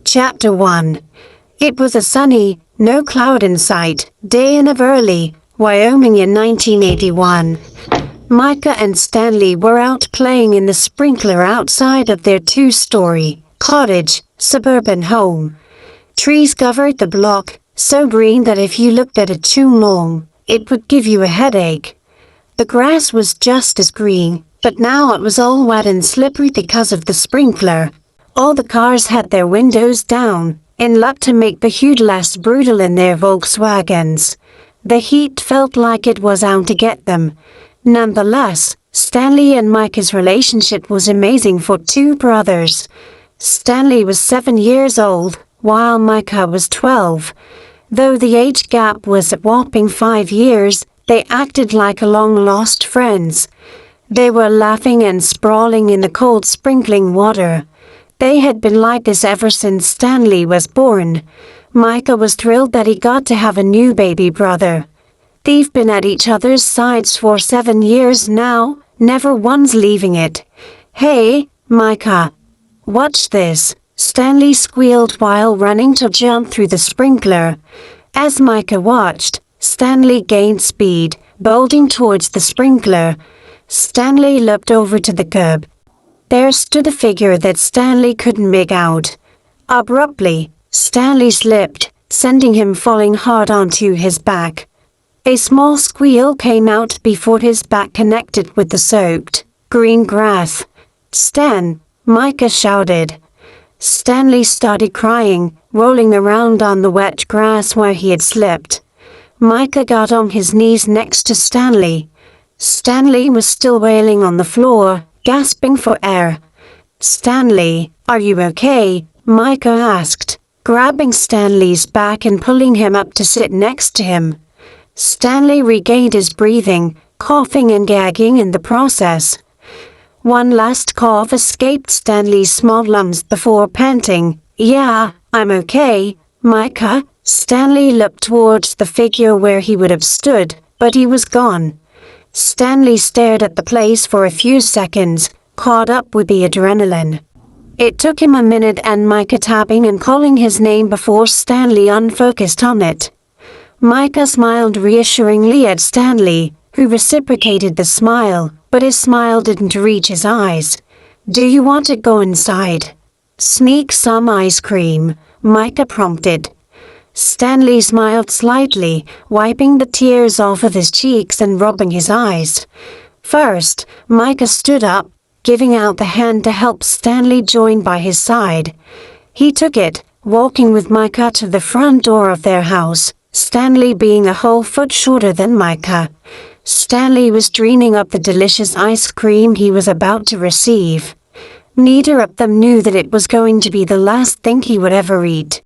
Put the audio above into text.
Chapter 1. It was a sunny, no cloud in sight, day in Avery, Wyoming in 1981. Micah and Stanley were out playing in the sprinkler outside of their two-story, cottage, suburban home. Trees covered the block, so green that if you looked at it too long, it would give you a headache. The grass was just as green, but now it was all wet and slippery because of the sprinkler. All the cars had their windows down, in luck to make the heat less brutal in their Volkswagens. The heat felt like it was out to get them. Nonetheless, Stanley and Micah's relationship was amazing for two brothers. Stanley was 7 years old, while Micah was 12. Though the age gap was a whopping 5 years, they acted like long-lost friends. They were laughing and sprawling in the cold sprinkling water. They had been like this ever since Stanley was born. Micah was thrilled that he got to have a new baby brother. They've been at each other's sides for 7 years now, never once leaving it. "Hey, Micah. Watch this," Stanley squealed while running to jump through the sprinkler. As Micah watched, Stanley gained speed, bolting towards the sprinkler. Stanley looked over to the curb. There stood a figure that Stanley couldn't make out. Abruptly, Stanley slipped, sending him falling hard onto his back. A small squeal came out before his back connected with the soaked, green grass. "Stan!" Micah shouted. Stanley started crying, rolling around on the wet grass where he had slipped. Micah got on his knees next to Stanley. Stanley was still wailing on the floor, gasping for air. "Stanley, are you okay?" Micah asked, grabbing Stanley's back and pulling him up to sit next to him. Stanley regained his breathing, coughing and gagging in the process. One last cough escaped Stanley's small lungs before panting. "Yeah, I'm okay, Micah." Stanley looked towards the figure where he would have stood, but he was gone. Stanley stared at the place for a few seconds, caught up with the adrenaline. It took him a minute and Micah tapping and calling his name before Stanley unfocused on it. Micah smiled reassuringly at Stanley, who reciprocated the smile, but his smile didn't reach his eyes. "Do you want to go inside? Sneak some ice cream," Micah prompted. Stanley smiled slightly, wiping the tears off of his cheeks and rubbing his eyes. First, Micah stood up, giving out the hand to help Stanley join by his side. He took it, walking with Micah to the front door of their house, Stanley being a whole foot shorter than Micah. Stanley was dreaming up the delicious ice cream he was about to receive. Neither of them knew that it was going to be the last thing he would ever eat.